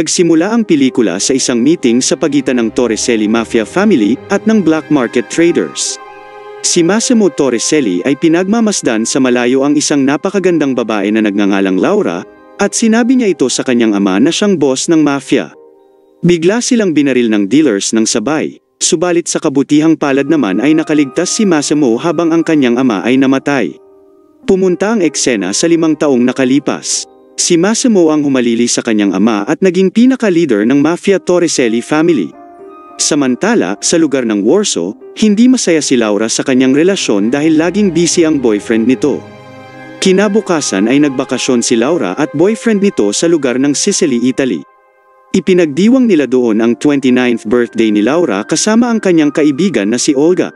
Nagsimula ang pelikula sa isang meeting sa pagitan ng Torricelli Mafia family at ng black market traders. Si Massimo Torricelli ay pinagmamasdan sa malayo ang isang napakagandang babae na nagngangalang Laura, at sinabi niya ito sa kanyang ama na siyang boss ng mafia. Bigla silang binaril ng dealers ng sabay, subalit sa kabutihang palad naman ay nakaligtas si Massimo habang ang kanyang ama ay namatay. Pumunta ang eksena sa 5 taong nakalipas. Si Massimo ang humalili sa kanyang ama at naging pinaka-leader ng Mafia Torricelli family. Samantala, sa lugar ng Warsaw, hindi masaya si Laura sa kanyang relasyon dahil laging busy ang boyfriend nito. Kinabukasan ay nagbakasyon si Laura at boyfriend nito sa lugar ng Sicily, Italy. Ipinagdiwang nila doon ang 29th birthday ni Laura kasama ang kanyang kaibigan na si Olga.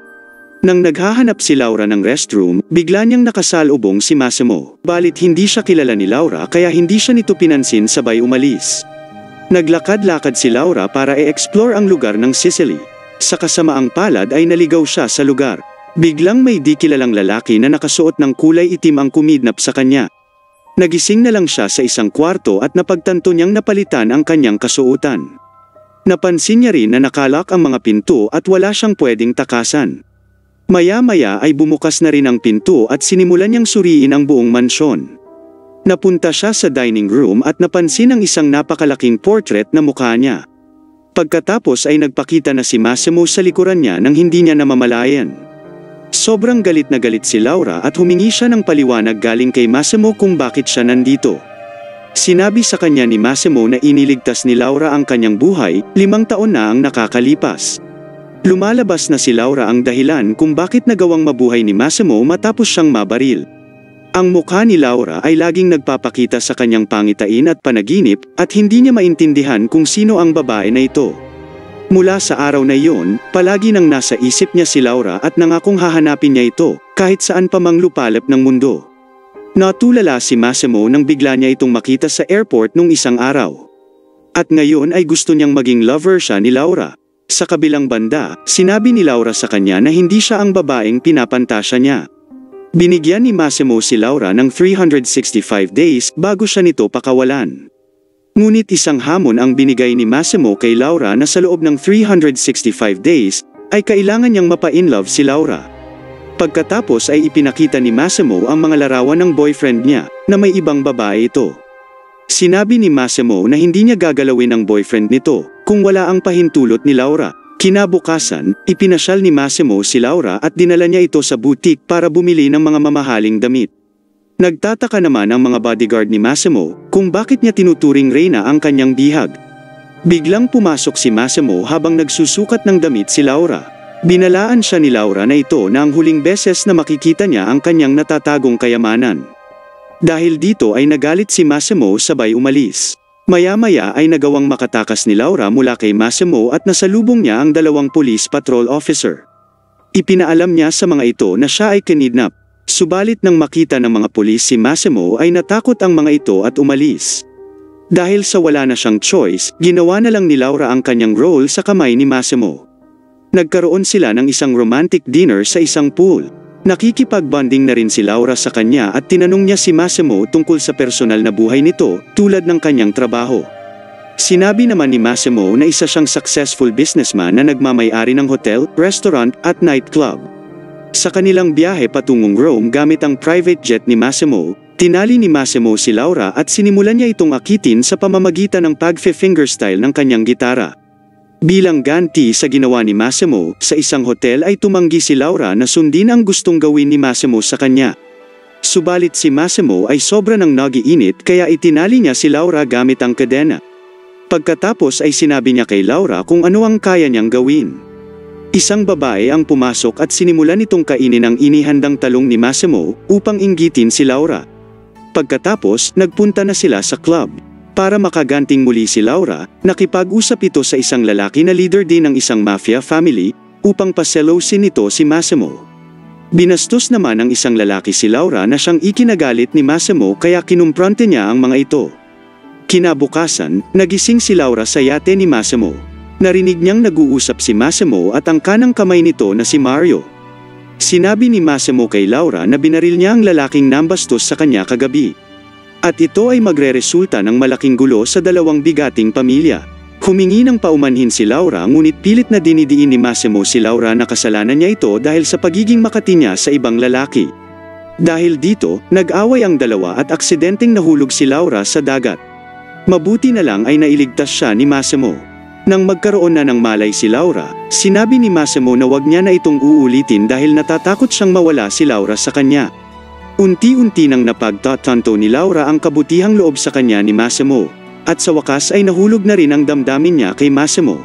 Nang naghahanap si Laura ng restroom, bigla niyang nakasalubong si Massimo. Balit hindi siya kilala ni Laura kaya hindi siya nito pinansin sabay umalis. Naglakad-lakad si Laura para i-explore ang lugar ng Sicily. Sa kasamaang palad ay naligaw siya sa lugar. Biglang may di kilalang lalaki na nakasuot ng kulay itim ang kumidnap sa kanya. Nagising na lang siya sa isang kwarto at napagtanto niyang napalitan ang kanyang kasuotan. Napansin niya rin na nakalak ang mga pinto at wala siyang pwedeng takasan. Maya-maya ay bumukas na rin ang pinto at sinimulan niyang suriin ang buong mansyon. Napunta siya sa dining room at napansin ang isang napakalaking portrait na mukha niya. Pagkatapos ay nagpakita na si Massimo sa likuran niya nang hindi niya namamalayan. Sobrang galit na galit si Laura at humingi siya ng paliwanag galing kay Massimo kung bakit siya nandito. Sinabi sa kanya ni Massimo na iniligtas ni Laura ang kanyang buhay, 5 taon na ang nakakalipas. Lumalabas na si Laura ang dahilan kung bakit nagawang mabuhay ni Massimo matapos siyang mabaril. Ang mukha ni Laura ay laging nagpapakita sa kanyang pangitain at panaginip at hindi niya maintindihan kung sino ang babae na ito. Mula sa araw na iyon, palagi nang nasa isip niya si Laura at nangakong hahanapin niya ito kahit saan pa mang lupalop ng mundo. Natulala si Massimo nang bigla niya itong makita sa airport nung isang araw. At ngayon ay gusto niyang maging lover siya ni Laura. Sa kabilang banda, sinabi ni Laura sa kanya na hindi siya ang babaeng pinapantasya niya. Binigyan ni Massimo si Laura ng 365 days bago siya nito pakawalan. Ngunit isang hamon ang binigay ni Massimo kay Laura na sa loob ng 365 days, ay kailangan niyang mapa-inlove si Laura. Pagkatapos ay ipinakita ni Massimo ang mga larawan ng boyfriend niya, na may ibang babae ito. Sinabi ni Massimo na hindi niya gagalawin ang boyfriend nito, kung wala ang pahintulot ni Laura. Kinabukasan, ipinasyal ni Massimo si Laura at dinala niya ito sa boutique para bumili ng mga mamahaling damit. Nagtataka naman ang mga bodyguard ni Massimo kung bakit niya tinuturing reyna ang kanyang bihag. Biglang pumasok si Massimo habang nagsusukat ng damit si Laura. Binalaan siya ni Laura na ito na ang huling beses na makikita niya ang kanyang natatagong kayamanan. Dahil dito ay nagalit si Massimo sabay umalis. Maya-maya ay nagawang makatakas ni Laura mula kay Massimo at nasalubong niya ang 2 police patrol officer. Ipinaalam niya sa mga ito na siya ay kinidnap. Subalit nang makita ng mga pulis si Massimo ay natakot ang mga ito at umalis. Dahil sa wala na siyang choice, ginawa na lang ni Laura ang kanyang role sa kamay ni Massimo. Nagkaroon sila ng isang romantic dinner sa isang pool. Nakikipag-bonding na rin si Laura sa kanya at tinanong niya si Massimo tungkol sa personal na buhay nito tulad ng kanyang trabaho. Sinabi naman ni Massimo na isa siyang successful businessman na nagmamay-ari ng hotel, restaurant at nightclub. Sa kanilang biyahe patungong Rome gamit ang private jet ni Massimo, tinali ni Massimo si Laura at sinimulan niya itong akitin sa pamamagitan ng pag-fingerstyle ng kanyang gitara. Bilang ganti sa ginawa ni Massimo, sa isang hotel ay tumanggi si Laura na sundin ang gustong gawin ni Massimo sa kanya. Subalit si Massimo ay sobra ng nagiinit kaya itinali niya si Laura gamit ang kadena. Pagkatapos ay sinabi niya kay Laura kung ano ang kaya niyang gawin. Isang babae ang pumasok at sinimulan nitong kainin ang inihandang talong ni Massimo upang inggitin si Laura. Pagkatapos, nagpunta na sila sa club. Para makaganting muli si Laura, nakipag-usap ito sa isang lalaki na leader din ng isang mafia family upang paselosin nito si Massimo. Binastos naman ng isang lalaki si Laura na siyang ikinagalit ni Massimo kaya kinumpronte niya ang mga ito. Kinabukasan, nagising si Laura sa yate ni Massimo. Narinig niyang nag-uusap si Massimo at ang kanang kamay nito na si Mario. Sinabi ni Massimo kay Laura na binaril niya ang lalaking nambastos sa kanya kagabi. At ito ay magreresulta ng malaking gulo sa dalawang bigating pamilya. Humingi ng paumanhin si Laura ngunit pilit na dinidiin ni Massimo si Laura na kasalanan niya ito dahil sa pagiging makati niya sa ibang lalaki. Dahil dito, nag-away ang dalawa at aksidenteng nahulog si Laura sa dagat. Mabuti na lang ay nailigtas siya ni Massimo. Nang magkaroon na ng malay si Laura, sinabi ni Massimo na wag niya na itong uulitin dahil natatakot siyang mawala si Laura sa kanya. Unti-unti nang napagtatanto ni Laura ang kabutihang loob sa kanya ni Massimo, at sa wakas ay nahulog na rin ang damdamin niya kay Massimo.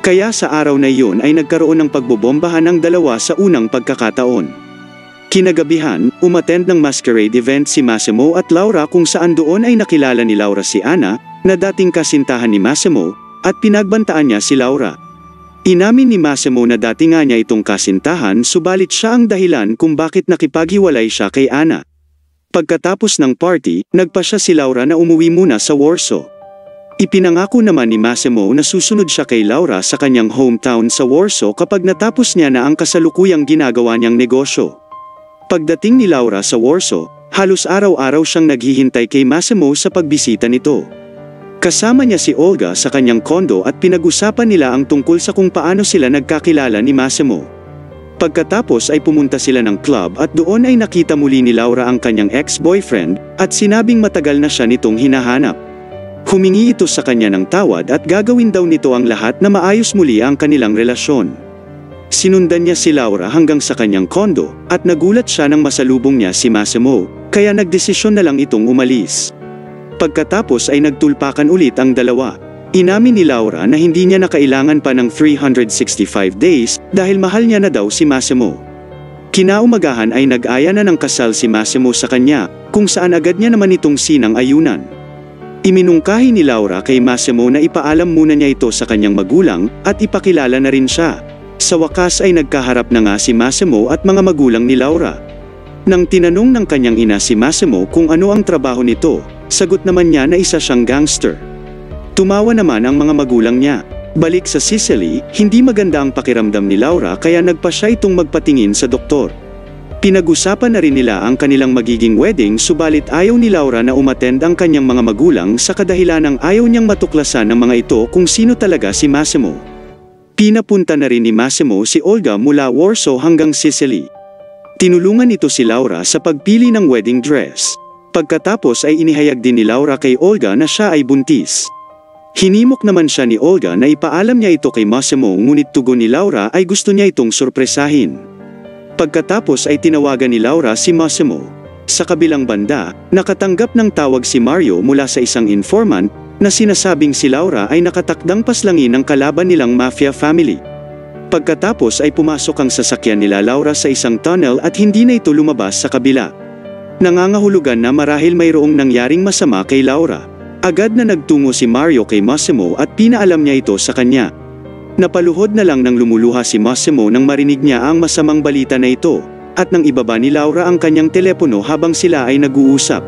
Kaya sa araw na iyon ay nagkaroon ng pagbobombahan ang dalawa sa unang pagkakataon. Kinagabihan, umattend ng masquerade event si Massimo at Laura kung saan doon ay nakilala ni Laura si Anna, na dating kasintahan ni Massimo, at pinagbantaan niya si Laura. Inamin ni Massimo na dati nga niya itong kasintahan subalit siya ang dahilan kung bakit nakipaghiwalay siya kay Anna. Pagkatapos ng party, nagpa siya si Laura na umuwi muna sa Warsaw. Ipinangako naman ni Massimo na susunod siya kay Laura sa kanyang hometown sa Warsaw kapag natapos niya na ang kasalukuyang ginagawa niyang negosyo. Pagdating ni Laura sa Warsaw, halos araw-araw siyang naghihintay kay Massimo sa pagbisita nito. Kasama niya si Olga sa kanyang kondo at pinag-usapan nila ang tungkol sa kung paano sila nagkakilala ni Massimo. Pagkatapos ay pumunta sila ng club at doon ay nakita muli ni Laura ang kanyang ex-boyfriend at sinabing matagal na siya nitong hinahanap. Humingi ito sa kanya ng tawad at gagawin daw nito ang lahat na maayos muli ang kanilang relasyon. Sinundan niya si Laura hanggang sa kanyang kondo at nagulat siya nang masalubong niya si Massimo, kaya nagdesisyon na lang itong umalis. Pagkatapos ay nagtulpakan ulit ang dalawa. Inamin ni Laura na hindi niya na kailangan pa ng 365 days dahil mahal niya na daw si Massimo. Kinaumagahan ay nag-aya na ng kasal si Massimo sa kanya, kung saan agad niya naman itong sinang-ayunan. Iminungkahi ni Laura kay Massimo na ipaalam muna niya ito sa kanyang magulang at ipakilala na rin siya. Sa wakas ay nagkaharap na nga si Massimo at mga magulang ni Laura. Nang tinanong ng kanyang ina si Massimo kung ano ang trabaho nito, sagot naman niya na isa siyang gangster. Tumawa naman ang mga magulang niya. Balik sa Sicily, hindi maganda ang pakiramdam ni Laura kaya nagpa siya itong magpatingin sa doktor. Pinag-usapan na rin nila ang kanilang magiging wedding subalit ayaw ni Laura na umattend ang kanyang mga magulang sa kadahilanang ayaw niyang matuklasan ng mga ito kung sino talaga si Massimo. Pinapunta na rin ni Massimo si Olga mula Warsaw hanggang Sicily. Tinulungan ito si Laura sa pagpili ng wedding dress. Pagkatapos ay inihayag din ni Laura kay Olga na siya ay buntis. Hinimok naman siya ni Olga na ipaalam niya ito kay Massimo ngunit tugon ni Laura ay gusto niya itong sorpresahin. Pagkatapos ay tinawagan ni Laura si Massimo. Sa kabilang banda, nakatanggap ng tawag si Mario mula sa isang informant na sinasabing si Laura ay nakatakdang paslangin ng kalaban nilang mafia family. Pagkatapos ay pumasok ang sasakyan nila Laura sa isang tunnel at hindi na ito lumabas sa kabila. Nangangahulugan na marahil mayroong nangyaring masama kay Laura. Agad na nagtungo si Mario kay Massimo at pinaalam niya ito sa kanya. Napaluhod na lang nang lumuluha si Massimo nang marinig niya ang masamang balita na ito, at nang ibaba ni Laura ang kanyang telepono habang sila ay nag-uusap.